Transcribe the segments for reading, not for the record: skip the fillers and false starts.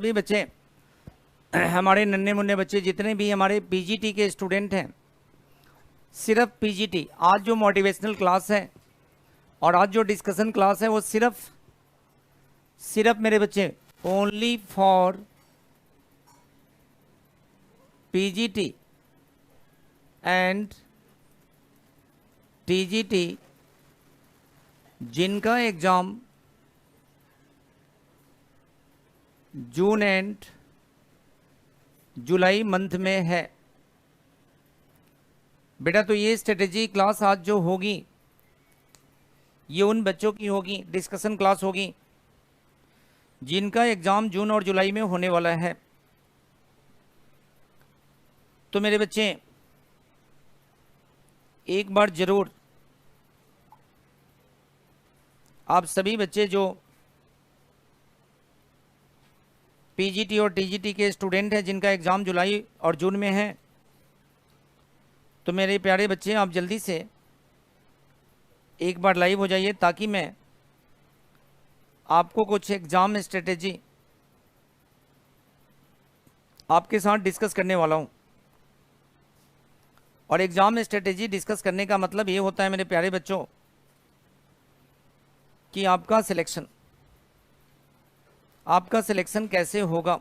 सभी बच्चे हमारे नन्हे मुन्ने बच्चे जितने भी हमारे पीजीटी के स्टूडेंट हैं, सिर्फ पीजीटी, आज जो मोटिवेशनल क्लास है और आज जो डिस्कशन क्लास है वो सिर्फ मेरे बच्चे only for PGT and TGT जिनका exam June and July month में है। बेटा तो ये स्ट्रेटेजी क्लास आज जो होगी ये उन बच्चों की होगी, डिस्कशन क्लास होगी जिनका एग्जाम जून और जुलाई में होने वाला है। तो मेरे बच्चे एक बार जरूर आप सभी बच्चे जो पीजीटी और टीजीटी के स्टूडेंट हैं जिनका एग्ज़ाम जुलाई और जून में है, तो मेरे प्यारे बच्चे आप जल्दी से एक बार लाइव हो जाइए ताकि मैं आपको कुछ एग्ज़ाम स्ट्रेटेजी आपके साथ डिस्कस करने वाला हूं। और एग्ज़ाम स्ट्रेटेजी डिस्कस करने का मतलब ये होता है मेरे प्यारे बच्चों कि आपका सिलेक्शन कैसे होगा,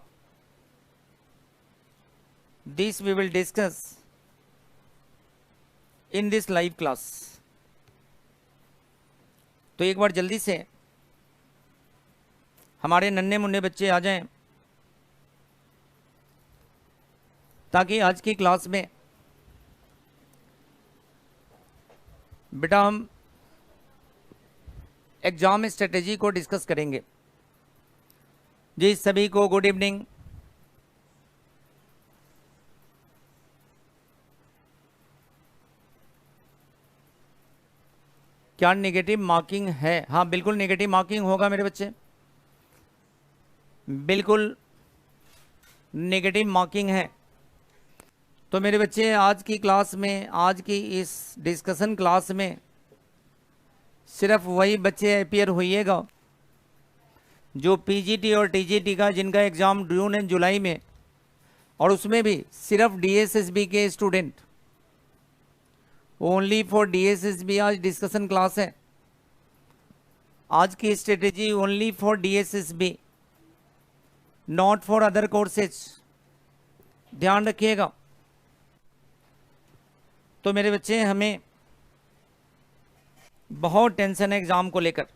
this we will discuss in this live class. तो एक बार जल्दी से हमारे नन्हे मुन्ने बच्चे आ जाएं ताकि आज की क्लास में बेटा हम एग्जाम स्ट्रेटेजी को डिस्कस करेंगे। जी सभी को गुड इवनिंग। क्या नेगेटिव मार्किंग है? हाँ बिल्कुल नेगेटिव मार्किंग होगा मेरे बच्चे, बिल्कुल नेगेटिव मार्किंग है। तो मेरे बच्चे आज की क्लास में, आज की इस डिस्कशन क्लास में सिर्फ वही बच्चे अपीयर होइएगा जो पीजीटी और टीजीटी का जिनका एग्ज़ाम जून एंड जुलाई में, और उसमें भी सिर्फ डीएसएसबी के स्टूडेंट, ओनली फॉर डीएसएसबी आज डिस्कशन क्लास है। आज की strategy only for DSSB, not for other courses, ध्यान रखिएगा। तो मेरे बच्चे हमें बहुत टेंशन है एग्ज़ाम को लेकर।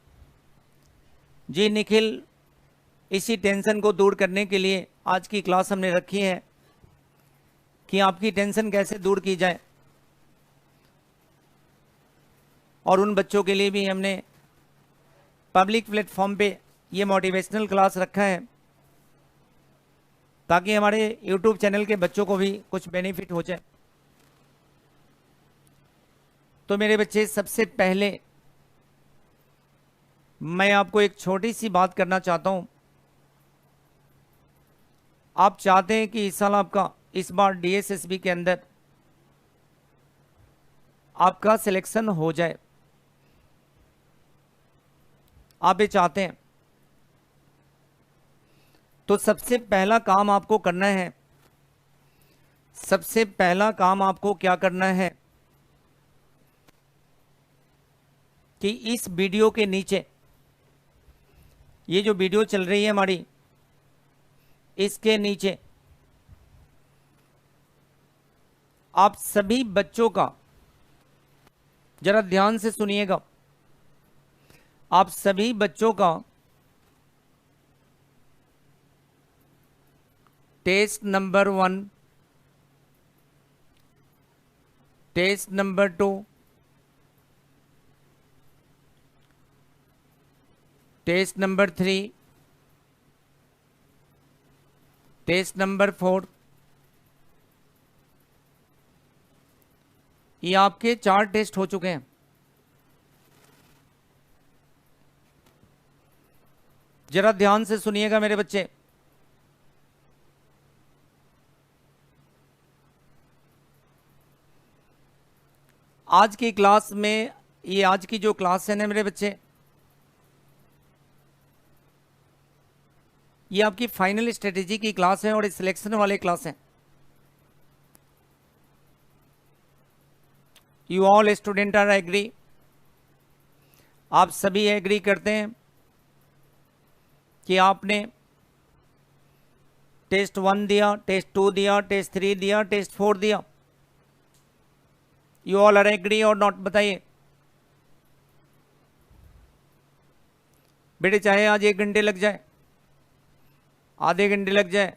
जी निखिल, इसी टेंशन को दूर करने के लिए आज की क्लास हमने रखी है कि आपकी टेंशन कैसे दूर की जाए, और उन बच्चों के लिए भी हमने पब्लिक प्लेटफॉर्म पे ये मोटिवेशनल क्लास रखा है ताकि हमारे यूट्यूब चैनल के बच्चों को भी कुछ बेनिफिट हो जाए। तो मेरे बच्चे सबसे पहले मैं आपको एक छोटी सी बात करना चाहता हूं। आप चाहते हैं कि इस साल आपका, इस बार डीएसएसबी के अंदर आपका सिलेक्शन हो जाए, आप ये चाहते हैं, तो सबसे पहला काम आपको करना है, सबसे पहला काम आपको क्या करना है कि इस वीडियो के नीचे, ये जो वीडियो चल रही है हमारी, इसके नीचे आप सभी बच्चों का जरा ध्यान से सुनिएगा, आप सभी बच्चों का test number 1, test number 2, test number 3, test number 4, ये आपके 4 टेस्ट हो चुके हैं। जरा ध्यान से सुनिएगा मेरे बच्चे, आज की क्लास में, ये आज की जो क्लास है ना मेरे बच्चे, ये आपकी फाइनल स्ट्रेटेजी की क्लास है और सिलेक्शन वाले क्लास है। You all student are agree, आप सभी एग्री करते हैं कि आपने टेस्ट 1 दिया, टेस्ट 2 दिया, टेस्ट 3 दिया, टेस्ट 4 दिया। यू ऑल आर एग्री और नॉट, बताइए बेटे। चाहे आज 1 घंटे लग जाए, आधे घंटे लग जाए,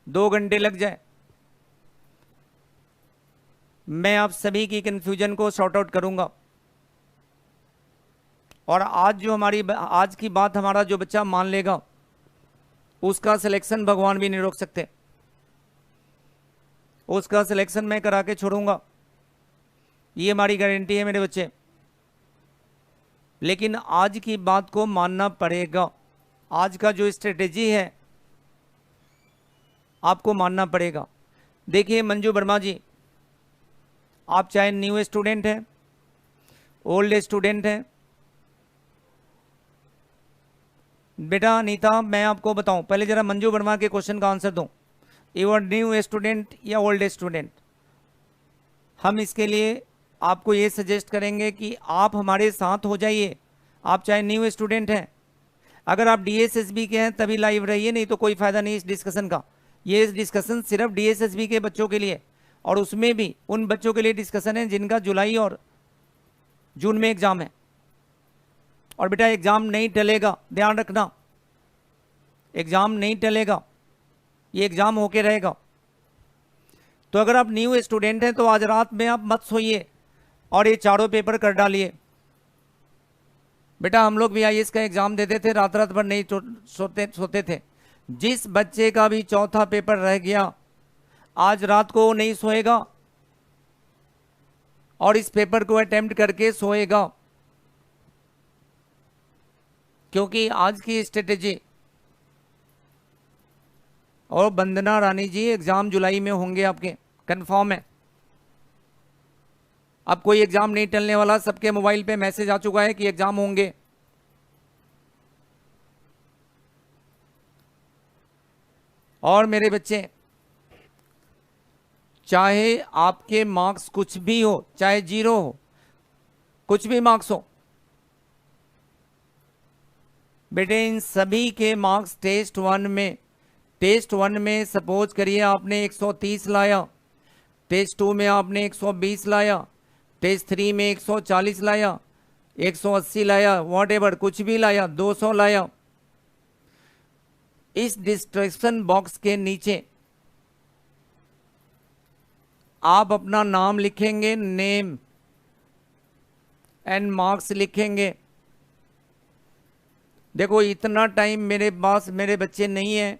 2 घंटे लग जाए, मैं आप सभी की कंफ्यूजन को सॉर्ट आउट करूंगा। और आज की बात हमारा जो बच्चा मान लेगा उसका सिलेक्शन भगवान भी नहीं रोक सकते, उसका सिलेक्शन मैं करा के छोड़ूंगा, ये हमारी गारंटी है मेरे बच्चे। लेकिन आज की बात को मानना पड़ेगा, आज का जो स्ट्रेटेजी है आपको मानना पड़ेगा। देखिए मंजू वर्मा जी, आप चाहे न्यू स्टूडेंट हैं, ओल्ड स्टूडेंट हैं, बेटा अनीता मैं आपको बताऊं, पहले जरा मंजू वर्मा के क्वेश्चन का आंसर दूं। यू आर न्यू स्टूडेंट या ओल्ड स्टूडेंट? हम इसके लिए आपको ये सजेस्ट करेंगे कि आप हमारे साथ हो जाइए। आप चाहे न्यू स्टूडेंट हैं, अगर आप डीएसएसबी के हैं तभी लाइव रहिए, नहीं तो कोई फायदा नहीं इस डिस्कशन का। ये डिस्कशन सिर्फ डीएसएसबी के बच्चों के लिए, और उसमें भी उन बच्चों के लिए डिस्कशन है जिनका जुलाई और जून में एग्जाम है। और बेटा एग्जाम नहीं टलेगा, ध्यान रखना, एग्जाम नहीं टलेगा, ये एग्जाम होके रहेगा। तो अगर आप न्यू स्टूडेंट हैं तो आज रात में आप मत सोइए और ये चारों पेपर कर डालिए। बेटा हम लोग भी आईएएस का एग्जाम देते थे, रात रात भर नहीं सोते थे। जिस बच्चे का भी चौथा पेपर रह गया आज रात को वो नहीं सोएगा और इस पेपर को अटेम्प्ट करके सोएगा, क्योंकि आज की स्ट्रेटेजी। और वंदना रानी जी एग्जाम जुलाई में होंगे आपके, कंफर्म है। अब कोई एग्जाम नहीं टलने वाला, सबके मोबाइल पे मैसेज आ चुका है कि एग्जाम होंगे। और मेरे बच्चे, चाहे आपके मार्क्स कुछ भी हो, चाहे 0 हो, कुछ भी मार्क्स हो, बेटे इन सभी के मार्क्स टेस्ट 1 में सपोज करिए आपने 130 लाया, टेस्ट 2 में आपने 120 लाया, टेस्ट 3 में 140 लाया, 180 लाया, व्हाटएवर कुछ भी लाया, 200 लाया, इस डिस्क्रिप्शन बॉक्स के नीचे आप अपना नाम लिखेंगे, नेम एंड मार्क्स लिखेंगे। देखो इतना टाइम मेरे पास मेरे बच्चे नहीं है,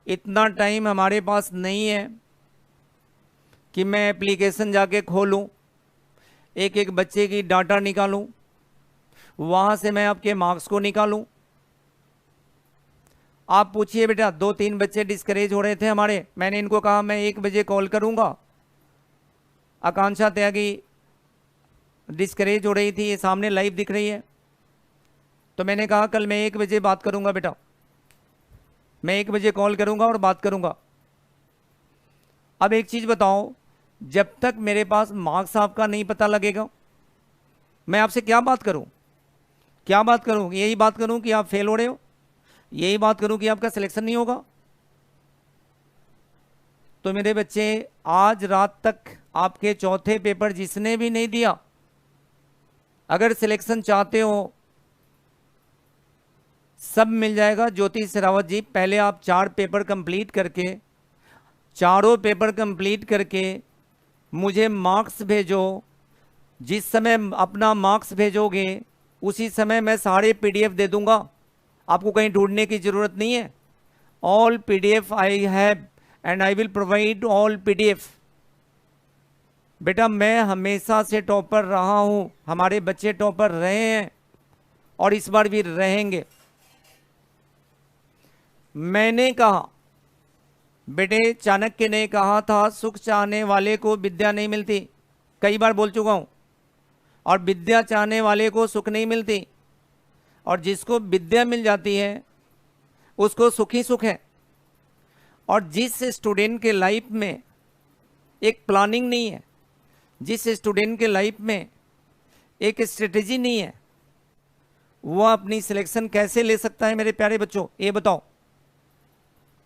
इतना टाइम हमारे पास नहीं है कि मैं एप्लीकेशन जाके खोलूं, एक एक बच्चे की डाटा निकालूं, वहां से मैं आपके मार्क्स को निकालूं। आप पूछिए बेटा, 2-3 बच्चे डिस्करेज हो रहे थे हमारे, मैंने इनको कहा मैं 1 बजे कॉल करूंगा। आकांक्षा त्यागी डिस्करेज हो रही थी, ये सामने लाइव दिख रही है, तो मैंने कहा कल मैं 1 बजे बात करूंगा बेटा, मैं 1 बजे कॉल करूंगा और बात करूंगा। अब एक चीज बताओ, जब तक मेरे पास मार्क्स आपका नहीं पता लगेगा मैं आपसे क्या बात करूं? क्या बात करूं? यही बात करूं कि आप फेल हो रहे हो, यही बात करूं कि आपका सिलेक्शन नहीं होगा। तो मेरे बच्चे आज रात तक आपके चौथे पेपर जिसने भी नहीं दिया, अगर सिलेक्शन चाहते हो सब मिल जाएगा। ज्योति शेरावत जी, पहले आप 4 पेपर कंप्लीट करके, चारों पेपर कंप्लीट करके मुझे मार्क्स भेजो। जिस समय अपना मार्क्स भेजोगे उसी समय मैं सारे पीडीएफ दे दूंगा, आपको कहीं ढूंढने की जरूरत नहीं है। All PDF I have and I will provide all PDF. बेटा मैं हमेशा से टॉपर रहा हूं, हमारे बच्चे टॉपर रहे हैं और इस बार भी रहेंगे। मैंने कहा, बेटे चाणक्य ने कहा था सुख चाहने वाले को विद्या नहीं मिलती, कई बार बोल चुका हूं। और विद्या चाहने वाले को सुख नहीं मिलती, और जिसको विद्या मिल जाती है उसको सुख ही सुख है। और जिस स्टूडेंट के लाइफ में एक प्लानिंग नहीं है, जिस स्टूडेंट के लाइफ में एक स्ट्रेटेजी नहीं है, वह अपनी सिलेक्शन कैसे ले सकता है मेरे प्यारे बच्चों, ये बताओ।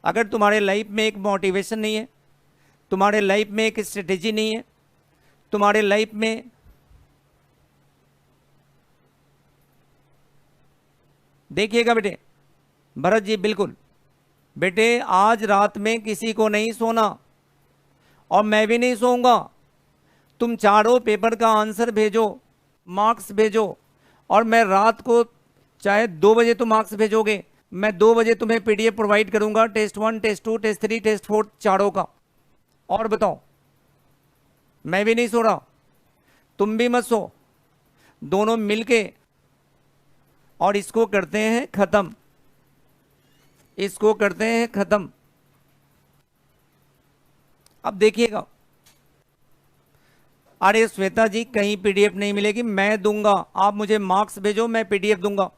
अगर तुम्हारे लाइफ में एक मोटिवेशन नहीं है, तुम्हारे लाइफ में एक स्ट्रेटेजी नहीं है, तुम्हारे लाइफ में देखिएगा बेटे, भरत जी बिल्कुल बेटे, आज रात में किसी को नहीं सोना और मैं भी नहीं सोऊंगा। तुम चारों पेपर का आंसर भेजो, मार्क्स भेजो, और मैं रात को चाहे 2 बजे तुम मार्क्स भेजोगे, मैं 2 बजे तुम्हें पीडीएफ प्रोवाइड करूंगा टेस्ट 1, टेस्ट 2, टेस्ट 3, टेस्ट 4 चारों का। और बताओ, मैं भी नहीं सो रहा, तुम भी मत सो, दोनों मिलके और इसको करते हैं खत्म, इसको करते हैं खत्म। अब देखिएगा, अरे श्वेता जी कहीं पीडीएफ नहीं मिलेगी, मैं दूंगा, आप मुझे मार्क्स भेजो, मैं पीडीएफ दूंगा।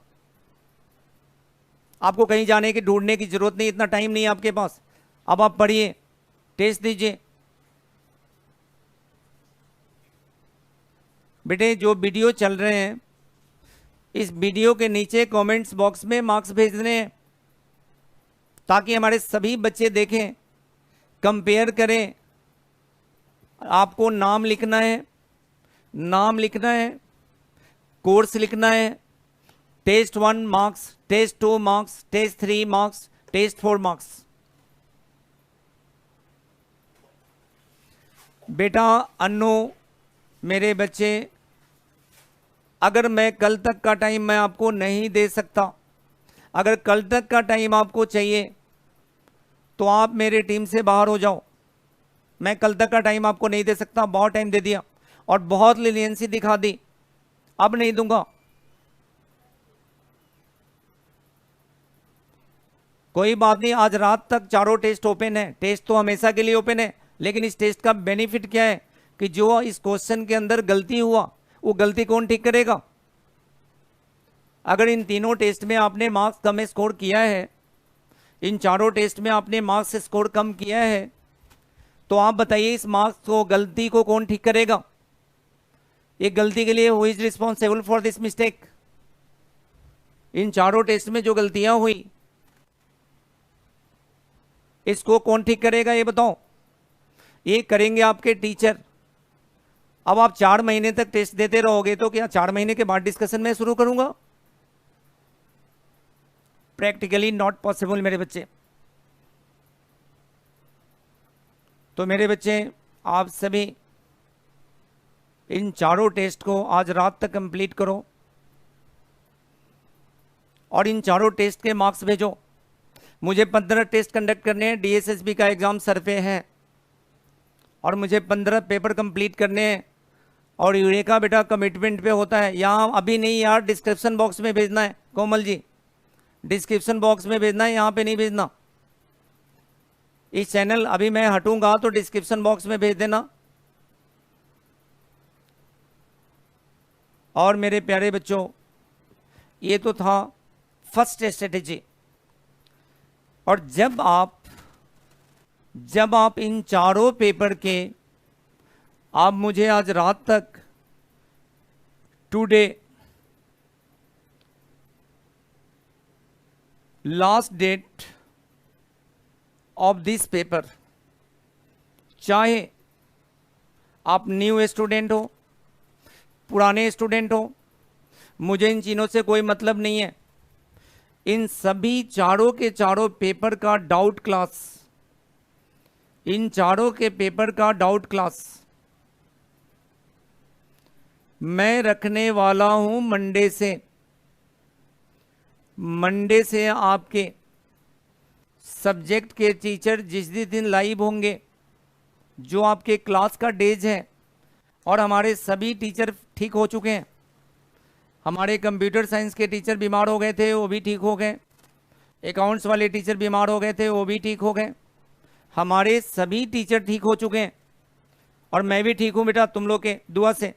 आपको कहीं जाने की ढूंढने की जरूरत नहीं, इतना टाइम नहीं है आपके पास। अब आप पढ़िए, टेस्ट दीजिए। बेटे जो वीडियो चल रहे हैं, इस वीडियो के नीचे कमेंट्स बॉक्स में मार्क्स भेजने हैं, ताकि हमारे सभी बच्चे देखें, कंपेयर करें। आपको नाम लिखना है, नाम लिखना है, कोर्स लिखना है, test 1 marks, test 2 marks, test 3 marks, test 4 marks. बेटा अन्नू, मेरे बच्चे, अगर मैं कल तक का टाइम मैं आपको नहीं दे सकता, अगर कल तक का टाइम आपको चाहिए तो आप मेरे टीम से बाहर हो जाओ। मैं कल तक का टाइम आपको नहीं दे सकता, बहुत टाइम दे दिया और बहुत लीनियंसी दिखा दी, अब नहीं दूंगा। कोई बात नहीं, आज रात तक चारों टेस्ट ओपन है, टेस्ट तो हमेशा के लिए ओपन है, लेकिन इस टेस्ट का बेनिफिट क्या है कि जो इस क्वेश्चन के अंदर गलती हुआ वो गलती कौन ठीक करेगा। अगर इन तीनों टेस्ट में आपने मार्क्स कम स्कोर किया है, इन चारों टेस्ट में आपने मार्क्स स्कोर कम किया है, तो आप बताइए इस मार्क्स को, गलती को कौन ठीक करेगा। एक गलती के लिए who is responsible for this mistake. इन चारों टेस्ट में जो गलतियां हुई, इसको कौन ठीक करेगा ये बताओ। ये करेंगे आपके टीचर। अब आप 4 महीने तक टेस्ट देते रहोगे तो क्या 4 महीने के बाद डिस्कशन में शुरू करूंगा? प्रैक्टिकली नॉट पॉसिबल मेरे बच्चे। तो मेरे बच्चे, आप सभी इन चारों टेस्ट को आज रात तक कंप्लीट करो और इन चारों टेस्ट के मार्क्स भेजो। मुझे 15 टेस्ट कंडक्ट करने हैं, डीएसएसबी का एग्जाम सर पे है और मुझे 15 पेपर कंप्लीट करने हैं। और यूरेका बेटा कमिटमेंट पे होता है, यहाँ अभी नहीं यार, डिस्क्रिप्शन बॉक्स में भेजना है। कोमल जी डिस्क्रिप्शन बॉक्स में भेजना है, यहाँ पे नहीं भेजना। इस चैनल अभी मैं हटूंगा तो डिस्क्रिप्शन बॉक्स में भेज देना। और मेरे प्यारे बच्चों, ये तो था फर्स्ट स्ट्रेटेजी। और जब आप इन चारों पेपर के, आप मुझे आज रात तक, today last date of this paper, चाहे आप न्यू स्टूडेंट हो, पुराने स्टूडेंट हो, मुझे इन चीज़ों से कोई मतलब नहीं है। इन सभी चारों के चारों पेपर का डाउट क्लास, इन चारों के पेपर का डाउट क्लास मैं रखने वाला हूं मंडे से। मंडे से आपके सब्जेक्ट के टीचर जिस दिन लाइव होंगे, जो आपके क्लास का डेज है, और हमारे सभी टीचर ठीक हो चुके हैं। हमारे कंप्यूटर साइंस के टीचर बीमार हो गए थे, वो भी ठीक हो गए। अकाउंट्स वाले टीचर बीमार हो गए थे, वो भी ठीक हो गए। हमारे सभी टीचर ठीक हो चुके हैं और मैं भी ठीक हूँ बेटा, तुम लोग के दुआ से।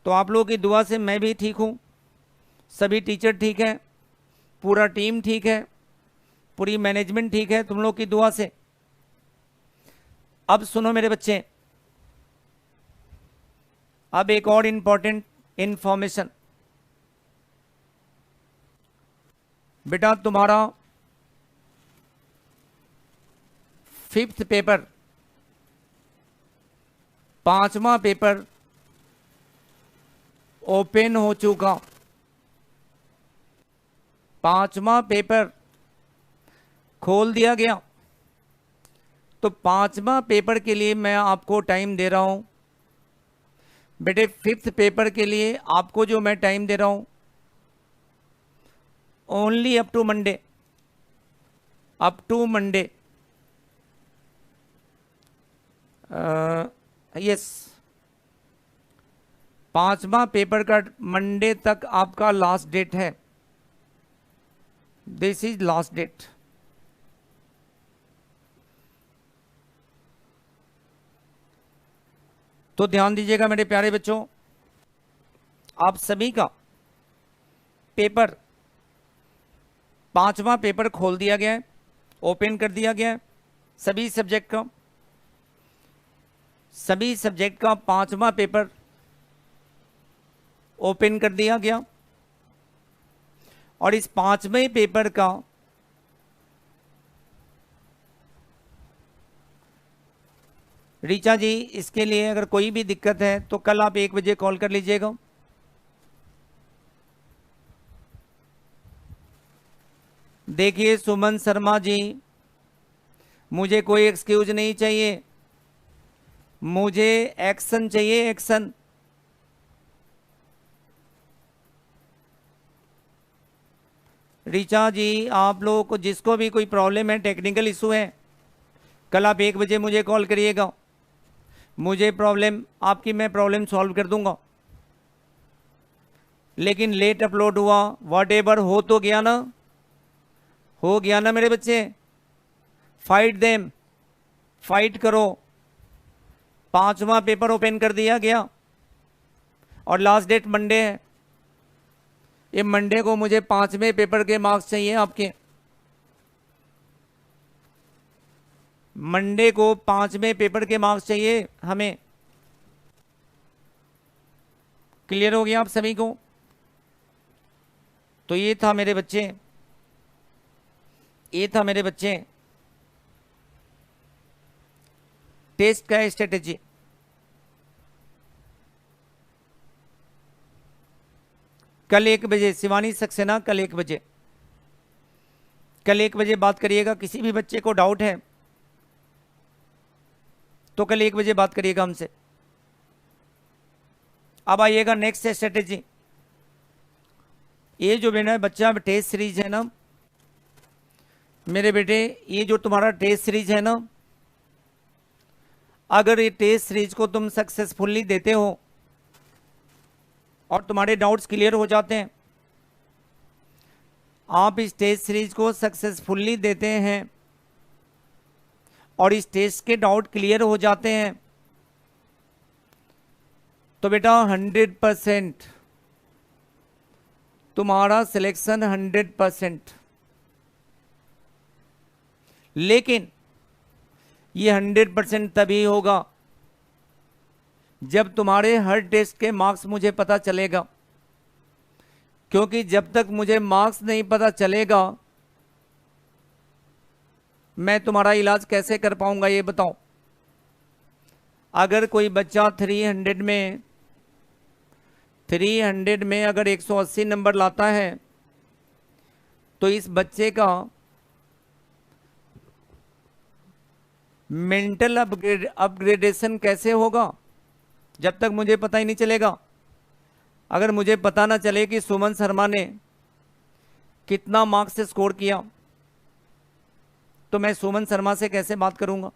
तो आप लोगों की दुआ से मैं भी ठीक हूँ, सभी टीचर ठीक है, पूरा टीम ठीक है, पूरी मैनेजमेंट ठीक है तुम लोग की दुआ से। अब सुनो मेरे बच्चे, अब एक और इंपॉर्टेंट इंफॉर्मेशन। बेटा तुम्हारा 5th पेपर, 5वां पेपर ओपन हो चुका। 5वां पेपर खोल दिया गया। तो 5वां पेपर के लिए मैं आपको टाइम दे रहा हूं बेटे। 5th पेपर के लिए आपको जो मैं टाइम दे रहा हूं, only up to Monday, up to Monday, yes, 5वां पेपर का मंडे तक आपका लास्ट डेट है। This is last date. तो ध्यान दीजिएगा मेरे प्यारे बच्चों, आप सभी का पेपर, 5वां पेपर खोल दिया गया है, ओपन कर दिया गया है। सभी सब्जेक्ट का, सभी सब्जेक्ट का 5वां पेपर ओपन कर दिया गया। और इस 5वें पेपर का रीचा जी, इसके लिए अगर कोई भी दिक्कत है तो कल आप 1 बजे कॉल कर लीजिएगा। देखिए सुमन शर्मा जी, मुझे कोई एक्सक्यूज नहीं चाहिए, मुझे एक्शन चाहिए, एक्शन। रीचा जी, आप लोगों को जिसको भी कोई प्रॉब्लम है, टेक्निकल इशू है, कल आप 1 बजे मुझे कॉल करिएगा। मुझे प्रॉब्लम आपकी, मैं प्रॉब्लम सॉल्व कर दूंगा। लेकिन लेट अपलोड हुआ, वॉट एवर हो तो गया ना, हो गया ना मेरे बच्चे। फाइट देम, फाइट करो। 5वां पेपर ओपन कर दिया गया और लास्ट डेट मंडे है। ये मंडे को मुझे 5वें पेपर के मार्क्स चाहिए आपके। मंडे को 5वें पेपर के मार्क्स चाहिए हमें। क्लियर हो गया आप सभी को? तो ये था मेरे बच्चे, ये था मेरे बच्चे टेस्ट का स्ट्रेटेजी। कल 1 बजे शिवानी सक्सेना, कल 1 बजे, कल 1 बजे बात करिएगा। किसी भी बच्चे को डाउट है तो कल 1 बजे बात करिएगा हमसे। अब आइएगा नेक्स्ट स्ट्रेटेजी। ये जो बेटा बच्चा टेस्ट सीरीज है ना मेरे बेटे, ये जो तुम्हारा टेस्ट सीरीज है ना, अगर ये टेस्ट सीरीज को तुम सक्सेसफुली देते हो और तुम्हारे डाउट्स क्लियर हो जाते हैं, आप इस टेस्ट सीरीज को सक्सेसफुली देते हैं और इस टेस्ट के डाउट क्लियर हो जाते हैं, तो बेटा 100% तुम्हारा सिलेक्शन 100%। लेकिन ये 100% तभी होगा जब तुम्हारे हर टेस्ट के मार्क्स मुझे पता चलेगा। क्योंकि जब तक मुझे मार्क्स नहीं पता चलेगा, मैं तुम्हारा इलाज कैसे कर पाऊंगा ये बताओ। अगर कोई बच्चा 300 में अगर 180 नंबर लाता है, तो इस बच्चे का मेंटल अपग्रेडेशन कैसे होगा जब तक मुझे पता ही नहीं चलेगा। अगर मुझे पता ना चले कि सुमन शर्मा ने कितना मार्क्स से स्कोर किया, तो मैं सुमन शर्मा से कैसे बात करूंगा?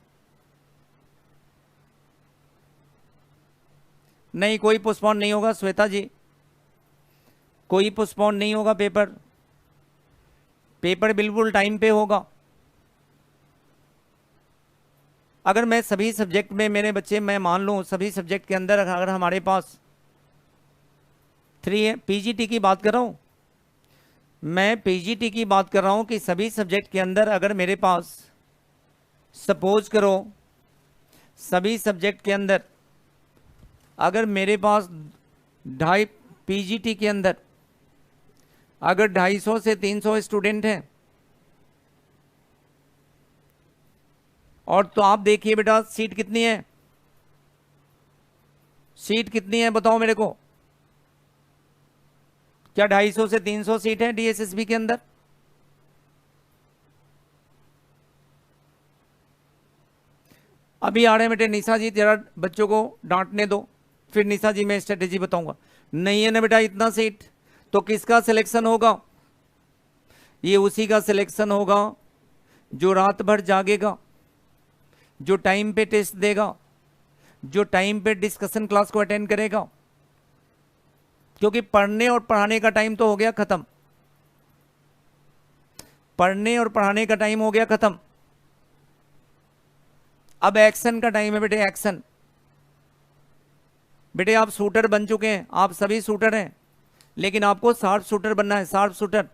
नहीं, कोई पोस्टपोन नहीं होगा श्वेता जी, कोई पोस्टपोन नहीं होगा। पेपर बिल्कुल टाइम पे होगा। अगर मैं सभी सब्जेक्ट में मेरे बच्चे, मैं मान लूँ सभी सब्जेक्ट के अंदर अगर हमारे पास 3 है। पीजीटी की बात कर रहा हूँ मैं, पीजीटी की बात कर रहा हूँ कि सभी सब्जेक्ट के अंदर अगर मेरे पास सपोज करो सभी सब्जेक्ट के अंदर अगर मेरे पास 2.5 पीजीटी के अंदर अगर 250 से 300 स्टूडेंट हैं, और तो आप देखिए बेटा सीट कितनी है, सीट कितनी है बताओ मेरे को, क्या 250 से 300 सीट है डीएसएसबी के अंदर? अभी आ रहे हैं बेटे निशा जी, जरा बच्चों को डांटने दो, फिर निशा जी मैं स्ट्रेटेजी बताऊंगा। नहीं है ना बेटा इतना सीट, तो किसका सिलेक्शन होगा? ये उसी का सिलेक्शन होगा जो रात भर जागेगा, जो टाइम पे टेस्ट देगा, जो टाइम पे डिस्कशन क्लास को अटेंड करेगा। क्योंकि पढ़ने और पढ़ाने का टाइम तो हो गया खत्म, पढ़ने और पढ़ाने का टाइम हो गया खत्म। अब एक्शन का टाइम है बेटे, एक्शन। बेटे आप शूटर बन चुके हैं, आप सभी शूटर हैं, लेकिन आपको शार्प शूटर बनना है, शार्प शूटर,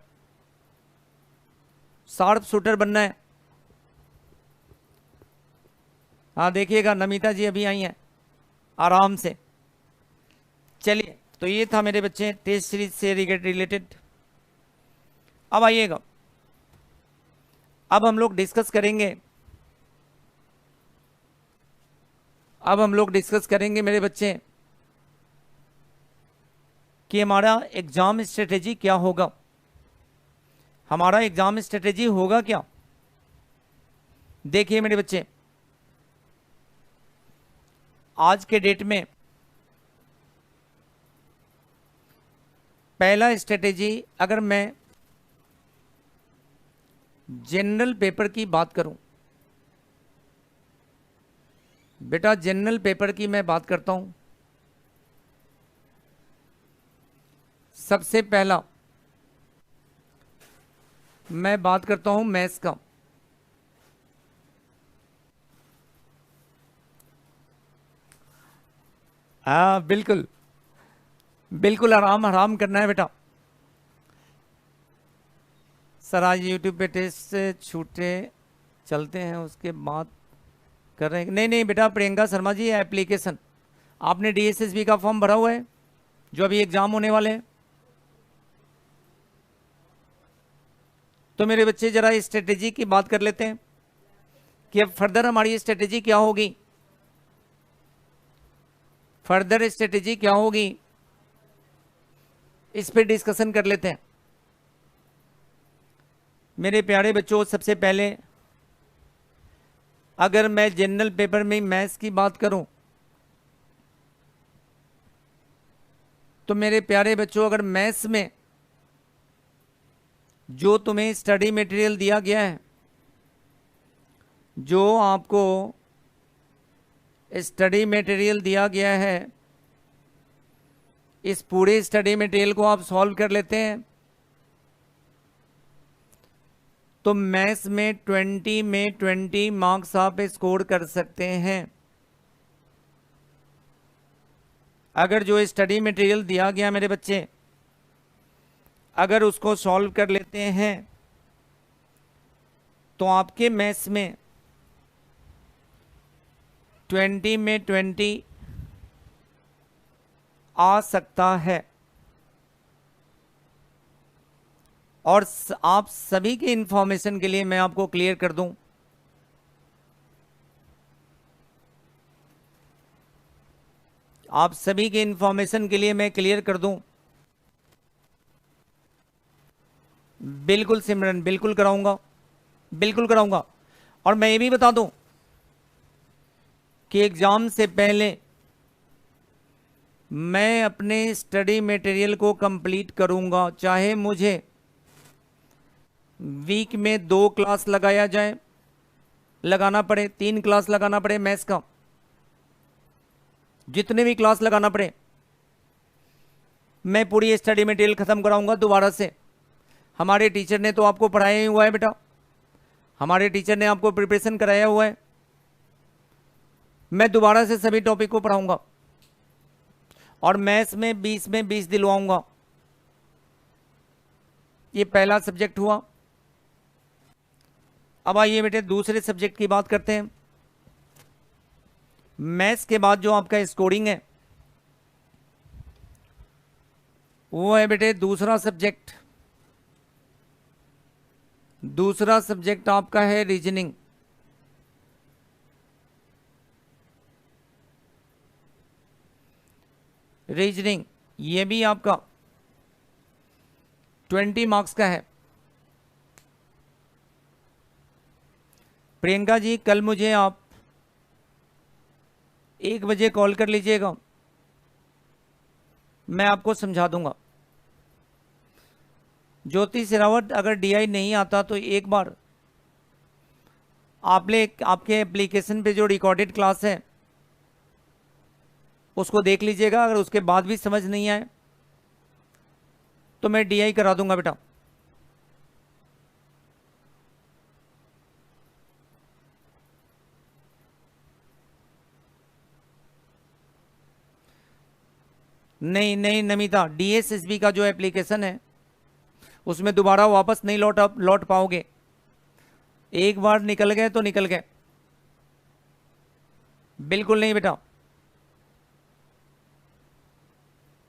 शार्प शूटर बनना है। हाँ देखिएगा नमिता जी अभी आई हैं, आराम से। चलिए तो ये था मेरे बच्चे टेस्ट सीरीज से रिलेटेड। अब आइएगा, अब हम लोग डिस्कस करेंगे, अब हम लोग डिस्कस करेंगे मेरे बच्चे कि हमारा एग्जाम स्ट्रेटेजी क्या होगा, हमारा एग्जाम स्ट्रेटेजी होगा क्या। देखिए मेरे बच्चे आज के डेट में पहला स्ट्रेटेजी, अगर मैं जनरल पेपर की बात करूं, बेटा जनरल पेपर की मैं बात करता हूं, सबसे पहला मैं बात करता हूं मैथ्स का। हाँ बिल्कुल बिल्कुल, आराम आराम करना है बेटा। सर आज यूट्यूब पे टेस्ट से छूटे चलते हैं उसके बाद कर रहे हैं? नहीं नहीं बेटा प्रियंका शर्मा जी, एप्लीकेशन आपने डीएसएसबी का फॉर्म भरा हुआ है जो अभी एग्जाम होने वाले हैं। तो मेरे बच्चे जरा स्ट्रेटेजी की बात कर लेते हैं कि अब फर्दर हमारी स्ट्रेटेजी क्या होगी, फर्दर स्ट्रेटेजी क्या होगी, इस पे डिस्कशन कर लेते हैं। मेरे प्यारे बच्चों सबसे पहले अगर मैं जनरल पेपर में मैथ्स की बात करूं तो मेरे प्यारे बच्चों अगर मैथ्स में जो तुम्हें स्टडी मटेरियल दिया गया है, जो आपको स्टडी मटेरियल दिया गया है, इस पूरे स्टडी मटेरियल को आप सॉल्व कर लेते हैं तो मैथ्स में 20 मार्क्स आप स्कोर कर सकते हैं। अगर जो स्टडी मटेरियल दिया गया मेरे बच्चे अगर उसको सॉल्व कर लेते हैं तो आपके मैथ्स में 20 आ सकता है। और आप सभी के इंफॉर्मेशन के लिए मैं आपको क्लियर कर दूं, आप सभी के इंफॉर्मेशन के लिए मैं क्लियर कर दूं, बिल्कुल सिमरन बिल्कुल कराऊंगा, बिल्कुल कराऊंगा। और मैं ये भी बता दूं कि एग्जाम से पहले मैं अपने स्टडी मटेरियल को कंप्लीट करूंगा, चाहे मुझे वीक में 2 क्लास लगाया जाए, लगाना पड़े 3 क्लास लगाना पड़े मैथ्स का, जितने भी क्लास लगाना पड़े मैं पूरी स्टडी मटेरियल खत्म कराऊंगा दोबारा से। हमारे टीचर ने तो आपको पढ़ाया ही हुआ है बेटा, हमारे टीचर ने आपको प्रिपरेशन कराया हुआ है, मैं दोबारा से सभी टॉपिक को पढ़ाऊंगा। और मैथ्स में 20 दिलवाऊंगा। ये पहला सब्जेक्ट हुआ। अब आइए बेटे दूसरे सब्जेक्ट की बात करते हैं। मैथ्स के बाद जो आपका स्कोरिंग है वो है बेटे दूसरा सब्जेक्ट। दूसरा सब्जेक्ट आपका है रीजनिंग। रीजनिंग ये भी आपका 20 मार्क्स का है। प्रियंका जी कल मुझे आप 1 बजे कॉल कर लीजिएगा, मैं आपको समझा दूंगा। ज्योति सिरावत अगर डीआई नहीं आता तो एक बार आपके एप्लीकेशन पे जो रिकॉर्डेड क्लास है उसको देख लीजिएगा। अगर उसके बाद भी समझ नहीं आए तो मैं डीआई करा दूंगा बेटा। नहीं नहीं नमिता, डीएसएसबी का जो एप्लीकेशन है उसमें दोबारा वापस नहीं लौट पाओगे। एक बार निकल गए तो निकल गए, बिल्कुल नहीं बेटा।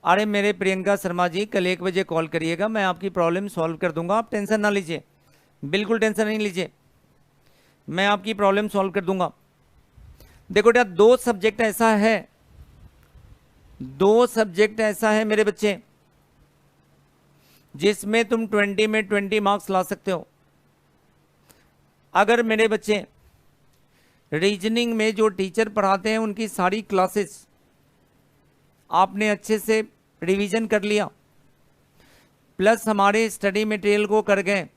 अरे मेरे प्रियंका शर्मा जी कल 1 बजे कॉल करिएगा, मैं आपकी प्रॉब्लम सॉल्व कर दूंगा, आप टेंशन ना लीजिए, बिल्कुल टेंशन नहीं लीजिए, मैं आपकी प्रॉब्लम सॉल्व कर दूंगा। देखो बेटा दो सब्जेक्ट ऐसा है मेरे बच्चे जिसमें तुम 20 में 20 मार्क्स ला सकते हो। अगर मेरे बच्चे रीजनिंग में जो टीचर पढ़ाते हैं उनकी सारी क्लासेस आपने अच्छे से रिवीजन कर लिया, प्लस हमारे स्टडी मटेरियल को कर गए,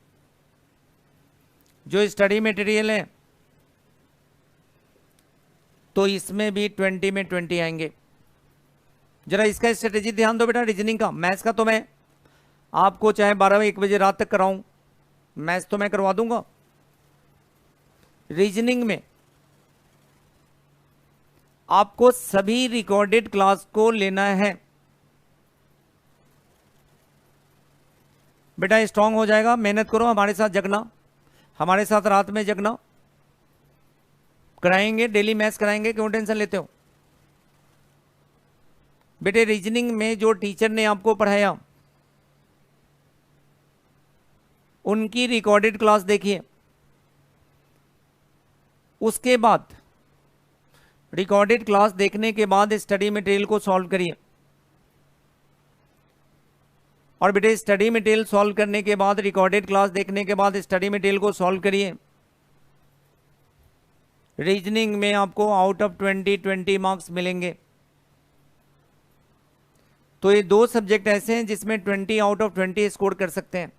जो स्टडी मटेरियल है तो इसमें भी 20 में 20 आएंगे। जरा इसका स्ट्रेटेजी ध्यान दो बेटा रीजनिंग का। मैथ्स का तो मैं आपको चाहे 12-1 बजे रात तक कराऊं, मैथ्स तो मैं करवा दूंगा। रीजनिंग में आपको सभी रिकॉर्डेड क्लास को लेना है बेटा, स्ट्रांग हो जाएगा। मेहनत करो, हमारे साथ जगना, हमारे साथ रात में जगना, कराएंगे डेली मैथ्स कराएंगे, क्यों टेंशन लेते हो बेटे। रीजनिंग में जो टीचर ने आपको पढ़ाया उनकी रिकॉर्डेड क्लास देखिए, उसके बाद रिकॉर्डेड क्लास देखने के बाद स्टडी मटेरियल को सॉल्व करिए, और बेटे स्टडी मटेरियल सॉल्व करने के बाद रिकॉर्डेड क्लास देखने के बाद स्टडी मटेरियल को सॉल्व करिए। रीजनिंग में आपको आउट ऑफ 20 मार्क्स मिलेंगे। तो ये दो सब्जेक्ट ऐसे हैं जिसमें 20 आउट ऑफ 20 स्कोर कर सकते हैं।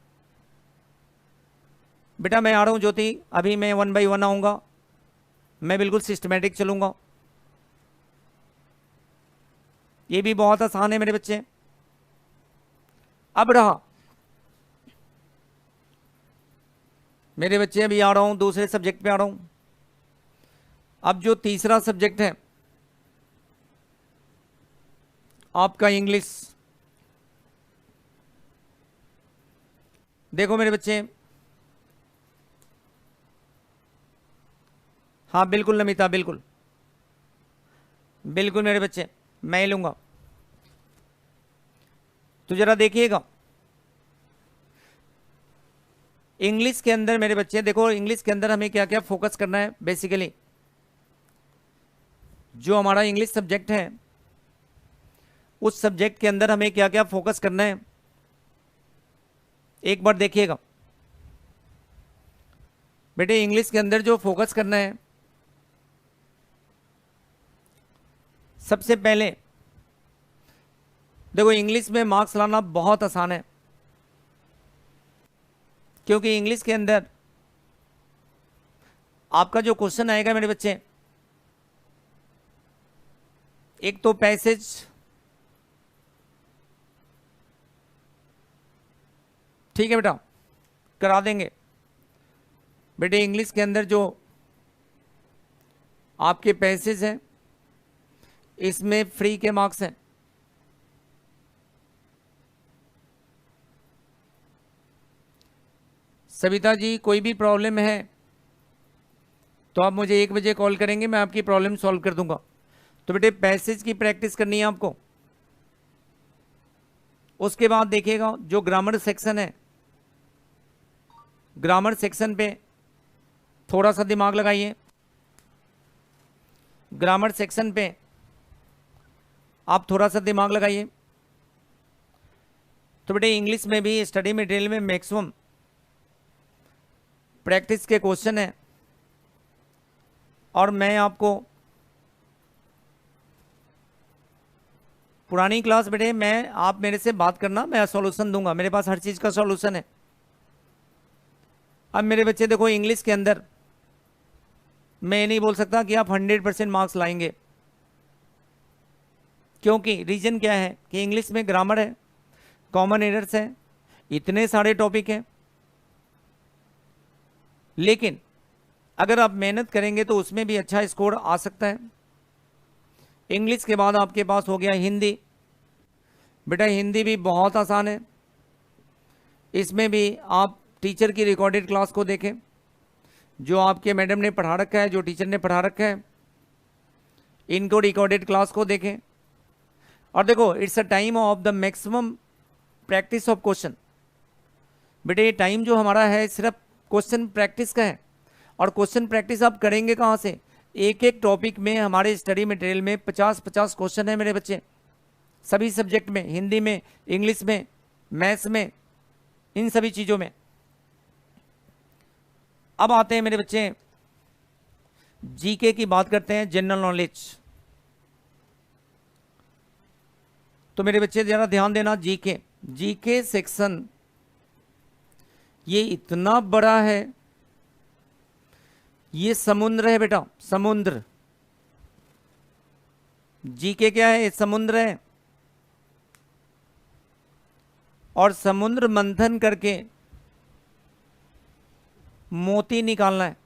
बेटा मैं आ रहा हूं ज्योति, अभी मैं 1 बाय 1 आऊंगा, मैं बिल्कुल सिस्टमेटिक चलूंगा। ये भी बहुत आसान है मेरे बच्चे। अब रहा मेरे बच्चे, अभी आ रहा हूं दूसरे सब्जेक्ट पे आ रहा हूं। अब जो तीसरा सब्जेक्ट है आपका इंग्लिश। देखो मेरे बच्चे, हाँ बिल्कुल नमिता, बिल्कुल बिल्कुल मेरे बच्चे, मैं ही लूंगा। तो जरा देखिएगा इंग्लिश के अंदर मेरे बच्चे, देखो इंग्लिश के अंदर हमें क्या क्या फोकस करना है। बेसिकली जो हमारा इंग्लिश सब्जेक्ट है उस सब्जेक्ट के अंदर हमें क्या क्या फोकस करना है एक बार देखिएगा बेटे। इंग्लिश के अंदर जो फोकस करना है, सबसे पहले देखो इंग्लिश में मार्क्स लाना बहुत आसान है, क्योंकि इंग्लिश के अंदर आपका जो क्वेश्चन आएगा मेरे बच्चे, एक तो पैसेज, ठीक है बेटा करा देंगे बेटे। इंग्लिश के अंदर जो आपके पैसेज हैं इसमें फ्री के मार्क्स हैं, सविता जी कोई भी प्रॉब्लम है तो आप मुझे 1 बजे कॉल करेंगे, मैं आपकी प्रॉब्लम सॉल्व कर दूंगा। तो बेटे पैसेज की प्रैक्टिस करनी है आपको। उसके बाद देखिएगा जो ग्रामर सेक्शन है, ग्रामर सेक्शन पे थोड़ा सा दिमाग लगाइए। ग्रामर सेक्शन पे आप थोड़ा सा दिमाग लगाइए। तो बेटे इंग्लिश में भी स्टडी मटेरियल में मैक्सिमम प्रैक्टिस के क्वेश्चन है, और मैं आपको पुरानी क्लास बेटे मैं आप मेरे से बात करना, मैं सॉल्यूशन दूंगा, मेरे पास हर चीज का सॉल्यूशन है। अब मेरे बच्चे देखो इंग्लिश के अंदर मैं ये नहीं बोल सकता कि आप 100% मार्क्स लाएंगे, क्योंकि रीजन क्या है कि इंग्लिश में ग्रामर है, कॉमन एरर्स है, इतने सारे टॉपिक हैं। लेकिन अगर आप मेहनत करेंगे तो उसमें भी अच्छा स्कोर आ सकता है। इंग्लिश के बाद आपके पास हो गया हिंदी। बेटा हिंदी भी बहुत आसान है, इसमें भी आप टीचर की रिकॉर्डेड क्लास को देखें, जो आपके मैडम ने पढ़ा रखा है, जो टीचर ने पढ़ा रखा है, इनको रिकॉर्डेड क्लास को देखें। और देखो it's a time of the maximum practice of question. बेटे ये टाइम जो हमारा है सिर्फ क्वेश्चन प्रैक्टिस का है, और क्वेश्चन प्रैक्टिस आप करेंगे कहाँ से? एक एक टॉपिक में हमारे स्टडी मटेरियल में 50-50 क्वेश्चन है मेरे बच्चे, सभी सब्जेक्ट में, हिंदी में, इंग्लिश में, मैथ्स में, इन सभी चीज़ों में। अब आते हैं मेरे बच्चे जीके की बात करते हैं, जनरल नॉलेज। तो मेरे बच्चे जरा ध्यान देना, जीके जीके सेक्शन ये इतना बड़ा है, ये समुद्र है बेटा, समुद्र। जीके क्या है? समुद्र है, और समुद्र मंथन करके मोती निकालना है।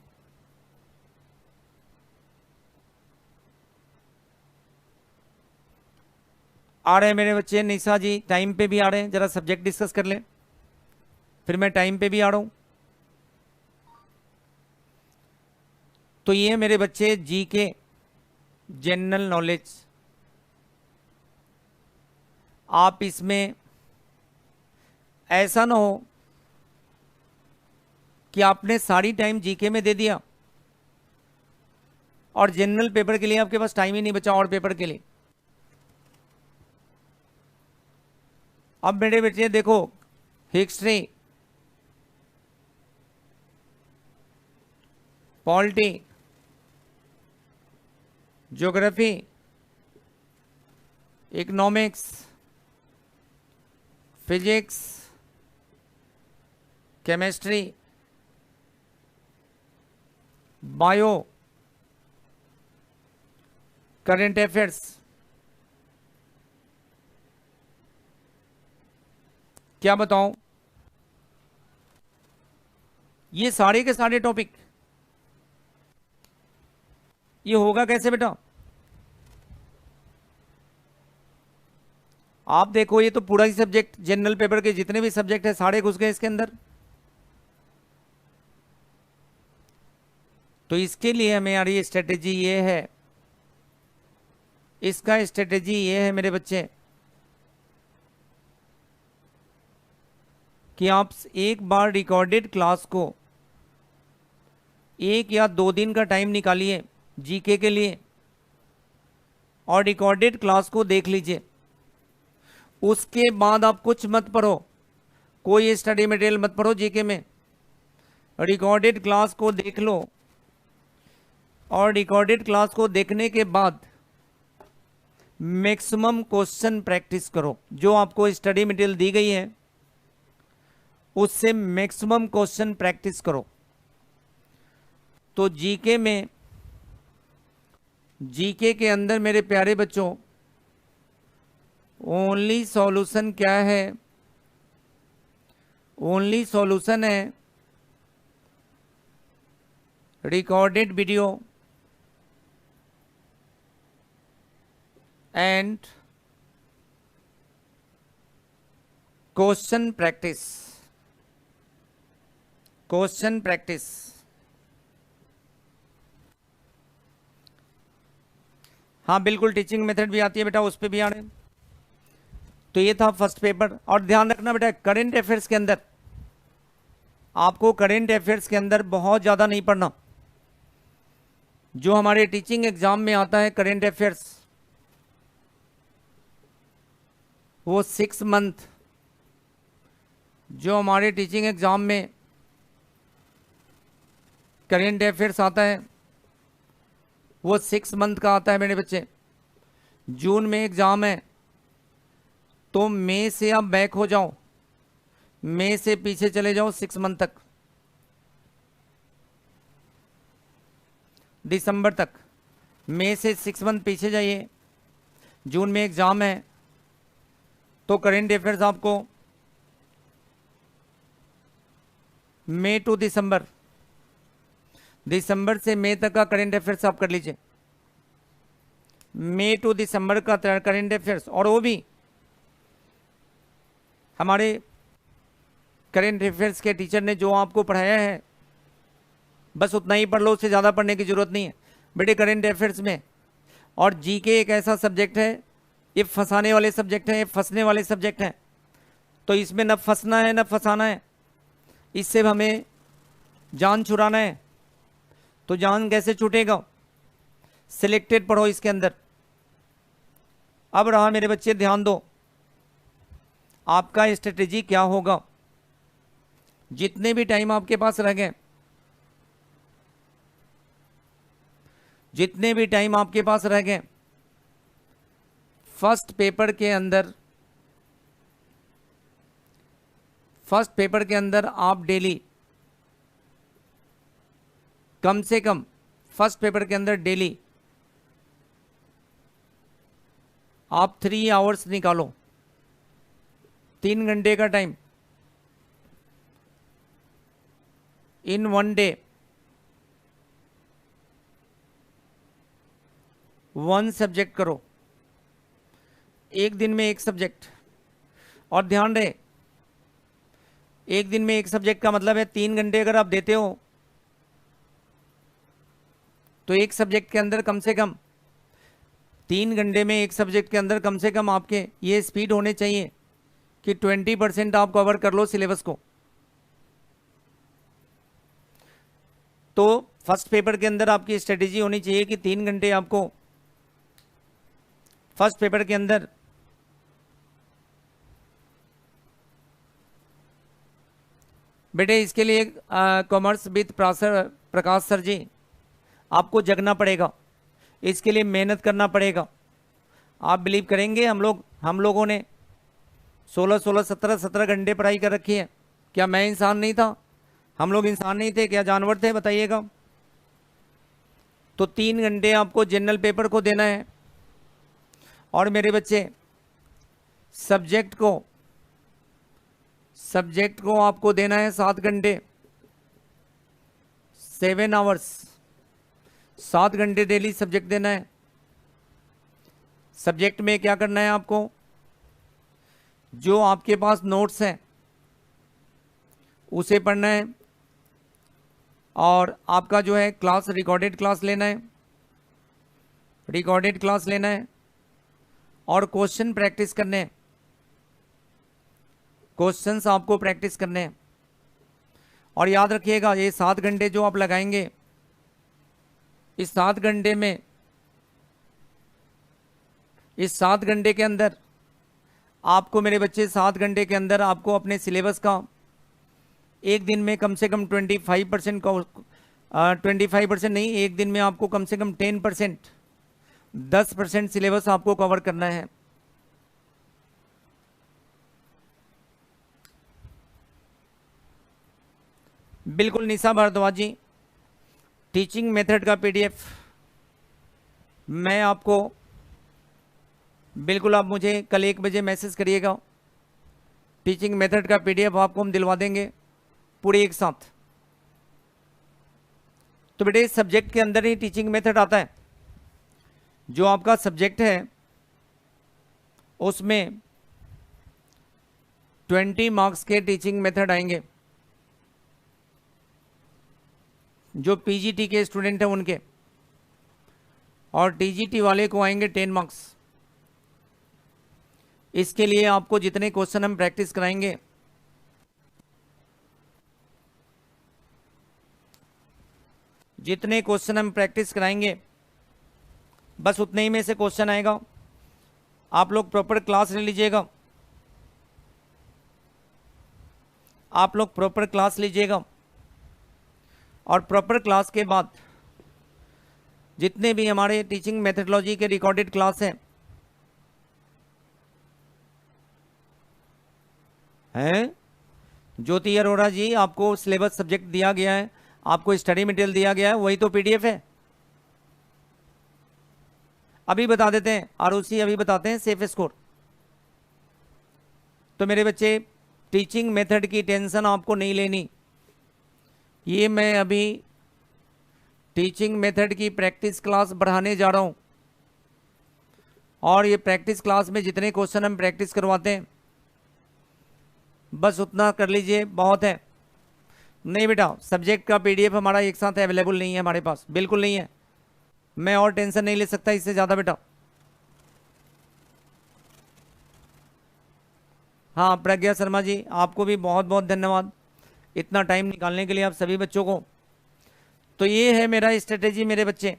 आ रहे हैं मेरे बच्चे, निशा जी टाइम पे भी आ रहे हैं, जरा सब्जेक्ट डिस्कस कर लें, फिर मैं टाइम पे भी आ रहा हूं। तो ये मेरे बच्चे जीके जनरल नॉलेज, आप इसमें ऐसा ना हो कि आपने सारी टाइम जीके में दे दिया और जनरल पेपर के लिए आपके पास टाइम ही नहीं बचा, और पेपर के लिए। अब मेरे बच्चे देखो history, polity, geography, economics, physics, chemistry, bio, current affairs, क्या बताऊं, ये सारे के सारे टॉपिक, ये होगा कैसे बेटा? आप देखो ये तो पूरा ही सब्जेक्ट, जनरल पेपर के जितने भी सब्जेक्ट है सारे घुस गए इसके अंदर। तो इसके लिए हमारी स्ट्रेटेजी ये है, इसका स्ट्रेटेजी ये है मेरे बच्चे कि आप एक बार रिकॉर्डेड क्लास को 1 या 2 दिन का टाइम निकालिए जीके के लिए, और रिकॉर्डेड क्लास को देख लीजिए। उसके बाद आप कुछ मत पढ़ो, कोई स्टडी मटेरियल मत पढ़ो जीके में, रिकॉर्डेड क्लास को देख लो, और रिकॉर्डेड क्लास को देखने के बाद मैक्सिमम क्वेश्चन प्रैक्टिस करो। जो आपको स्टडी मटेरियल दी गई है उससे मैक्सिमम क्वेश्चन प्रैक्टिस करो। तो जीके में, जीके के अंदर मेरे प्यारे बच्चों ओनली सॉल्यूशन क्या है? ओनली सॉल्यूशन है recorded video and question practice. Question practice. हाँ बिल्कुल, टीचिंग मेथड भी आती है बेटा, उस पर भी आ रहे हैं। तो ये था फर्स्ट पेपर। और ध्यान रखना बेटा, करेंट अफेयर्स के अंदर आपको करेंट अफेयर्स के अंदर बहुत ज़्यादा नहीं पढ़ना। जो हमारे टीचिंग एग्जाम में आता है करेंट अफेयर्स, वो 6 मंथ, जो हमारे टीचिंग एग्जाम में करेंट अफेयर्स आता है वो 6 मंथ का आता है मेरे बच्चे। जून में एग्जाम है तो मई से आप बैक हो जाओ, मई से पीछे चले जाओ 6 मंथ तक, दिसंबर तक। मई से 6 मंथ पीछे जाइए। जून में एग्जाम है तो करेंट अफेयर्स आपको मई टू दिसंबर, दिसंबर से मई तक का करेंट अफेयर्स आप कर लीजिए। मई टू दिसंबर का करेंट अफेयर्स, और वो भी हमारे करेंट अफेयर्स के टीचर ने जो आपको पढ़ाया है बस उतना ही पढ़ लो, उससे ज़्यादा पढ़ने की ज़रूरत नहीं है बेटे करेंट अफेयर्स में। और जीके एक ऐसा सब्जेक्ट है, ये फंसाने वाले सब्जेक्ट है, ये फंसने वाले सब्जेक्ट हैं। तो इसमें न फंसना है न फंसाना है, इससे हमें जान छुड़ाना है। तो जान कैसे छूटेगा? सिलेक्टेड पढ़ो इसके अंदर। अब रहा मेरे बच्चे, ध्यान दो, आपका स्ट्रेटेजी क्या होगा। जितने भी टाइम आपके पास रह गए, जितने भी टाइम आपके पास रह गए, फर्स्ट पेपर के अंदर आप डेली कम से कम, फर्स्ट पेपर के अंदर डेली आप 3 आवर्स निकालो, 3 घंटे का time in one day, 1 subject करो, एक दिन में एक सब्जेक्ट। और ध्यान रहे, एक दिन में एक सब्जेक्ट का मतलब है 3 घंटे अगर आप देते हो तो एक सब्जेक्ट के अंदर कम से कम 3 घंटे में एक सब्जेक्ट के अंदर कम से कम आपके ये स्पीड होने चाहिए कि 20% आप कवर कर लो सिलेबस को। तो फर्स्ट पेपर के अंदर आपकी स्ट्रेटेजी होनी चाहिए कि 3 घंटे आपको फर्स्ट पेपर के अंदर बेटे, इसके लिए कॉमर्स विद प्रकाश सर जी, आपको जगना पड़ेगा, इसके लिए मेहनत करना पड़ेगा। आप बिलीव करेंगे, हम लोगों ने 16 17 घंटे पढ़ाई कर रखी है। क्या मैं इंसान नहीं था? हम लोग इंसान नहीं थे क्या? जानवर थे? बताइएगा। तो 3 घंटे आपको जनरल पेपर को देना है। और मेरे बच्चे, सब्जेक्ट को आपको देना है 7 घंटे, 7 आवर्स, 7 घंटे डेली सब्जेक्ट देना है। सब्जेक्ट में क्या करना है आपको? जो आपके पास नोट्स हैं उसे पढ़ना है, और आपका जो है क्लास, रिकॉर्डेड क्लास लेना है, रिकॉर्डेड क्लास लेना है, और क्वेश्चन प्रैक्टिस करने हैं, क्वेश्चंस आपको प्रैक्टिस करने हैं। और याद रखिएगा, ये 7 घंटे जो आप लगाएंगे, इस 7 घंटे में, इस 7 घंटे के अंदर आपको मेरे बच्चे, 7 घंटे के अंदर आपको अपने सिलेबस का एक दिन में कम से कम 25% का, 25% नहीं, एक दिन में आपको कम से कम 10%, 10% सिलेबस आपको कवर करना है। बिल्कुल निशा भारद्वाज जी, टीचिंग मेथड का पीडीएफ मैं आपको, बिल्कुल आप मुझे कल 1 बजे मैसेज करिएगा, टीचिंग मेथड का पीडीएफ आपको हम दिलवा देंगे पूरे एक साथ। तो बेटे, इस सब्जेक्ट के अंदर ही टीचिंग मेथड आता है। जो आपका सब्जेक्ट है उसमें 20 मार्क्स के टीचिंग मेथड आएंगे। जो पीजीटी के स्टूडेंट हैं उनके, और टीजीटी वाले को आएंगे 10 मार्क्स। इसके लिए आपको जितने क्वेश्चन हम प्रैक्टिस कराएंगे, जितने क्वेश्चन हम प्रैक्टिस कराएंगे बस उतने ही में से क्वेश्चन आएगा। आप लोग प्रॉपर क्लास ले लीजिएगा, आप लोग प्रॉपर क्लास लीजिएगा, और प्रॉपर क्लास के बाद जितने भी हमारे टीचिंग मेथडोलॉजी के रिकॉर्डेड क्लास हैं ज्योति अरोड़ा जी, आपको सिलेबस सब्जेक्ट दिया गया है, आपको स्टडी मटेरियल दिया गया है, वही तो पीडीएफ है। अभी बता देते हैं आरुषि, अभी बताते हैं सेफ स्कोर। तो मेरे बच्चे, टीचिंग मेथड की टेंशन आपको नहीं लेनी। ये मैं अभी टीचिंग मेथड की प्रैक्टिस क्लास बढ़ाने जा रहा हूं, और ये प्रैक्टिस क्लास में जितने क्वेश्चन हम प्रैक्टिस करवाते हैं बस उतना कर लीजिए, बहुत है। नहीं बेटा, सब्जेक्ट का पीडीएफ हमारा एक साथ अवेलेबल नहीं है, हमारे पास बिल्कुल नहीं है। मैं और टेंशन नहीं ले सकता इससे ज़्यादा बेटा। हाँ प्रज्ञा शर्मा जी, आपको भी बहुत बहुत धन्यवाद इतना टाइम निकालने के लिए, आप सभी बच्चों को। तो ये है मेरा स्ट्रेटेजी मेरे बच्चे।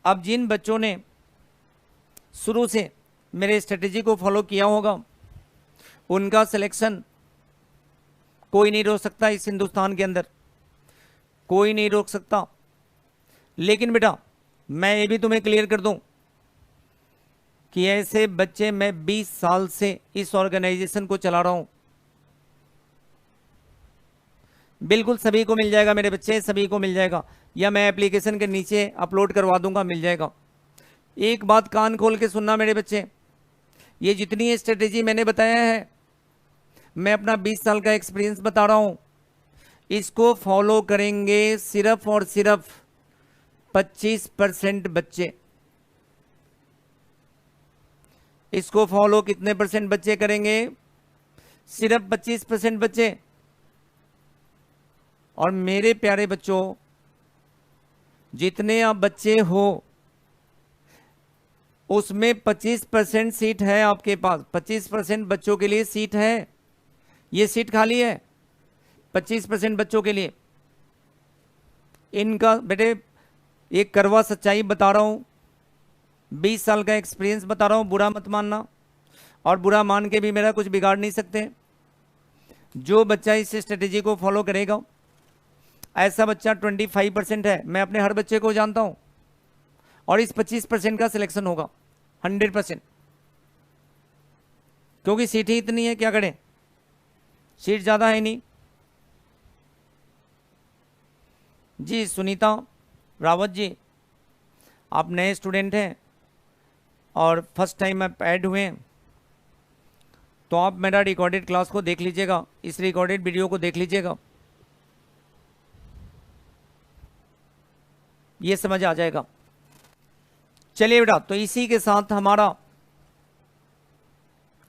अब जिन बच्चों ने शुरू से मेरे स्ट्रेटेजी को फॉलो किया होगा उनका सिलेक्शन कोई नहीं रोक सकता, इस हिंदुस्तान के अंदर कोई नहीं रोक सकता। लेकिन बेटा मैं ये भी तुम्हें क्लियर कर दूं कि ऐसे बच्चे मैं 20 साल से इस ऑर्गेनाइजेशन को चला रहा हूं। बिल्कुल सभी को मिल जाएगा मेरे बच्चे, सभी को मिल जाएगा, या मैं एप्लीकेशन के नीचे अपलोड करवा दूंगा, मिल जाएगा। एक बात कान खोल के सुनना मेरे बच्चे, ये जितनी स्ट्रेटेजी मैंने बताया है, मैं अपना 20 साल का एक्सपीरियंस बता रहा हूं, इसको फॉलो करेंगे सिर्फ और सिर्फ 25% बच्चे। इसको फॉलो कितने परसेंट बच्चे करेंगे? सिर्फ 25% बच्चे। और मेरे प्यारे बच्चों, जितने आप बच्चे हो उसमें 25% सीट है आपके पास, 25% बच्चों के लिए सीट है, ये सीट खाली है 25% बच्चों के लिए। इनका बेटे एक करवा सच्चाई बता रहा हूं, 20 साल का एक्सपीरियंस बता रहा हूं, बुरा मत मानना, और बुरा मान के भी मेरा कुछ बिगाड़ नहीं सकते। जो बच्चा इस स्ट्रेटेजी को फॉलो करेगा, ऐसा बच्चा 25% है, मैं अपने हर बच्चे को जानता हूं, और इस 25% का सिलेक्शन होगा 100%, क्योंकि सीट ही इतनी है, क्या करें, सीट ज़्यादा है नहीं। जी सुनीता रावत जी, आप नए स्टूडेंट हैं और फर्स्ट टाइम आप ऐड हुए हैं, तो आप मेरा रिकॉर्डेड क्लास को देख लीजिएगा, इस रिकॉर्डेड वीडियो को देख लीजिएगा, ये समझ आ जाएगा। चलिए बेटा, तो इसी के साथ हमारा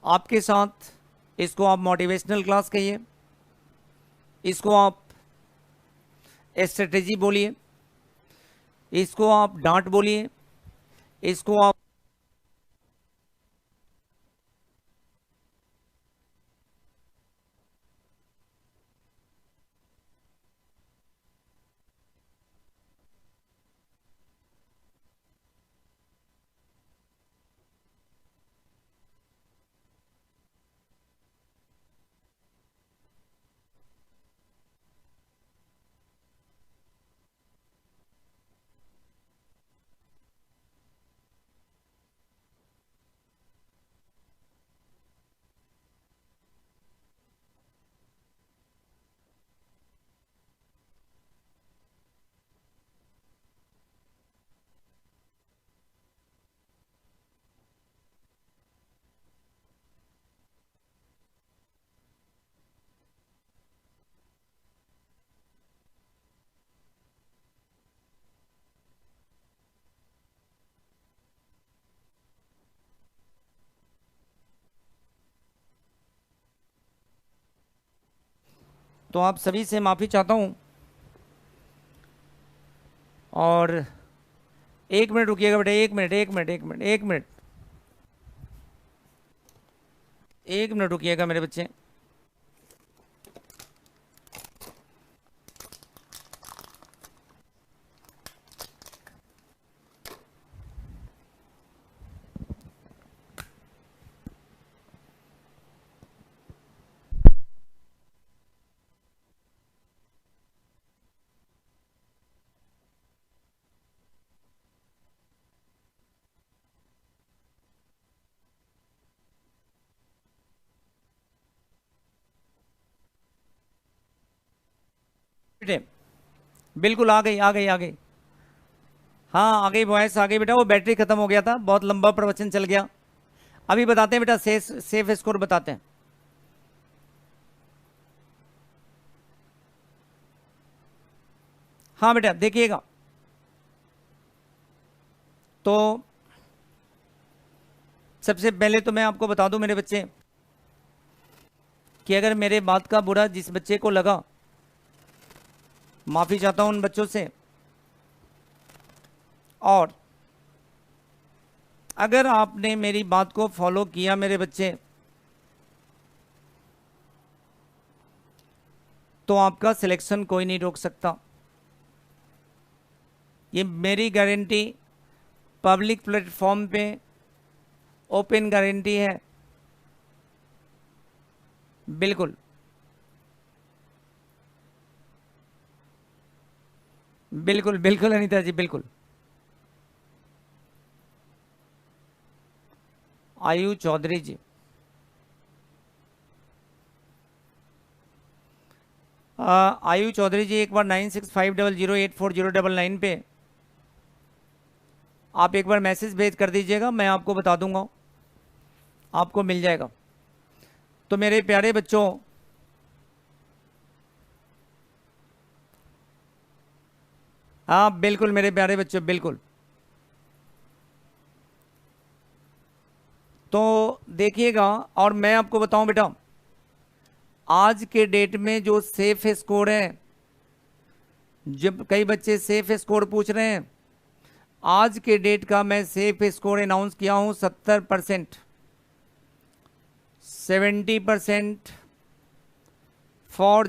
आपके साथ, इसको आप मोटिवेशनल क्लास कहिए, इसको आप स्ट्रेटेजी बोलिए, इसको आप डांट बोलिए, इसको आप तो आप सभी से माफ़ी चाहता हूं और 1 मिनट रुकिएगा बेटा, 1 minute 1 minute 1 minute 1 minute 1 minute रुकिएगा मेरे बच्चे। बेटे बिल्कुल आ गई आ गई आ गई, हाँ आ गई वॉइस आ गई बेटा। वो बैटरी खत्म हो गया था, बहुत लंबा प्रवचन चल गया। अभी बताते हैं बेटा, सेफ स्कोर बताते हैं। हाँ बेटा देखिएगा, तो सबसे पहले तो मैं आपको बता दूं मेरे बच्चे कि अगर मेरे बात का बुरा जिस बच्चे को लगा, माफी चाहता हूं उन बच्चों से। और अगर आपने मेरी बात को फॉलो किया मेरे बच्चे, तो आपका सिलेक्शन कोई नहीं रोक सकता। ये मेरी गारंटी पब्लिक प्लेटफॉर्म पे ओपन गारंटी है। बिल्कुल बिल्कुल बिल्कुल अनीता जी बिल्कुल। आयु चौधरी जी, आयु चौधरी जी एक बार 9650084099 पे आप एक बार मैसेज भेज कर दीजिएगा, मैं आपको बता दूंगा, आपको मिल जाएगा। तो मेरे प्यारे बच्चों, हाँ बिल्कुल मेरे प्यारे बच्चों बिल्कुल। तो देखिएगा, और मैं आपको बताऊं बेटा, आज के डेट में जो सेफ स्कोर है, जब कई बच्चे सेफ स्कोर पूछ रहे हैं, आज के डेट का मैं सेफ स्कोर अनाउंस किया हूं 70%, 70% फॉर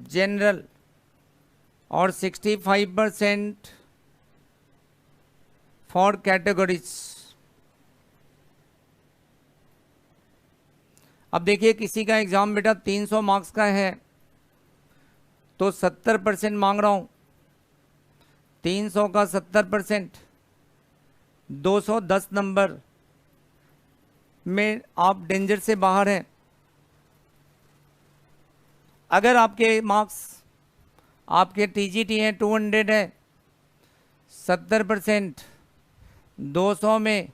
जनरल और 65% फॉर कैटेगरीज। अब देखिए, किसी का एग्जाम बेटा 300 मार्क्स का है तो 70% मांग रहा हूं। 300 का 70%, 210 नंबर में आप डेंजर से बाहर हैं। अगर आपके मार्क्स, आपके टीजीटी हैं 200 है, 70%, 200 में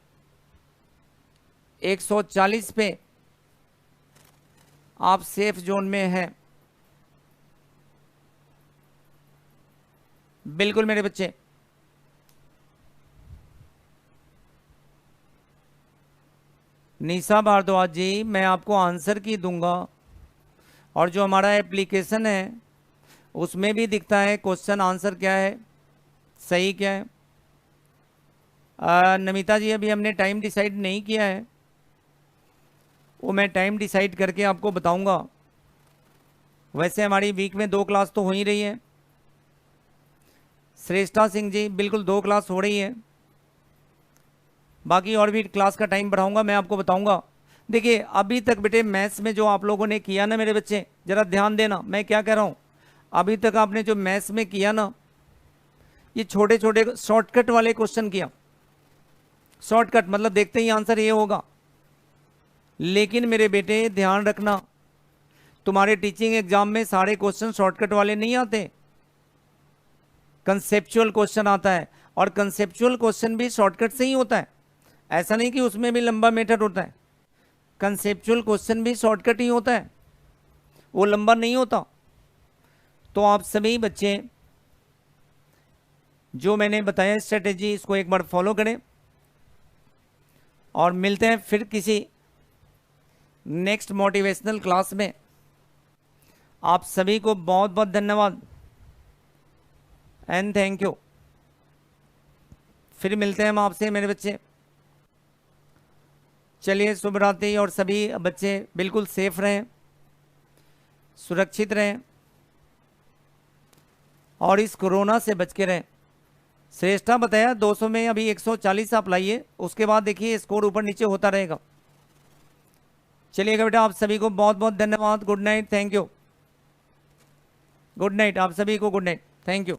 140 पे आप सेफ जोन में हैं। बिल्कुल मेरे बच्चे, निशा भारद्वाज जी मैं आपको आंसर की दूंगा, और जो हमारा एप्लीकेशन है उसमें भी दिखता है क्वेश्चन आंसर क्या है, सही क्या है। नमिता जी अभी हमने टाइम डिसाइड नहीं किया है, वो मैं टाइम डिसाइड करके आपको बताऊंगा। वैसे हमारी वीक में 2 क्लास तो हो ही रही है। श्रेष्ठा सिंह जी बिल्कुल 2 क्लास हो रही है, बाकी और भी क्लास का टाइम बढ़ाऊंगा, मैं आपको बताऊंगा। देखिए अभी तक बेटे मैथ्स में जो आप लोगों ने किया ना मेरे बच्चे, जरा ध्यान देना मैं क्या कह रहा हूं। अभी तक आपने जो मैथ्स में किया ना, ये छोटे छोटे शॉर्टकट वाले क्वेश्चन किया। शॉर्टकट मतलब देखते ही आंसर ये होगा। लेकिन मेरे बेटे ध्यान रखना, तुम्हारे टीचिंग एग्जाम में सारे क्वेश्चन शॉर्टकट वाले नहीं आते, कंसेप्चुअल क्वेश्चन आता है, और कंसेप्चुअल क्वेश्चन भी शॉर्टकट से ही होता है। ऐसा नहीं कि उसमें भी लंबा मेथड होता है, कंसेप्चुअल क्वेश्चन भी शॉर्टकट ही होता है, वो लंबा नहीं होता। तो आप सभी बच्चे जो मैंने बताया स्ट्रेटेजी, इसको एक बार फॉलो करें, और मिलते हैं फिर किसी नेक्स्ट मोटिवेशनल क्लास में। आप सभी को बहुत बहुत धन्यवाद एंड थैंक यू। फिर मिलते हैं हम आपसे मेरे बच्चे। चलिए शुभ रात्रि, और सभी बच्चे बिल्कुल सेफ रहें, सुरक्षित रहें और इस कोरोना से बच के रहें। श्रेष्ठा बताया 200 में अभी 140 आप लाइए, उसके बाद देखिए स्कोर ऊपर नीचे होता रहेगा। चलिएगा बेटा, आप सभी को बहुत बहुत धन्यवाद। Good night, thank you. Good night, आप सभी को गुड नाइट, थैंक यू।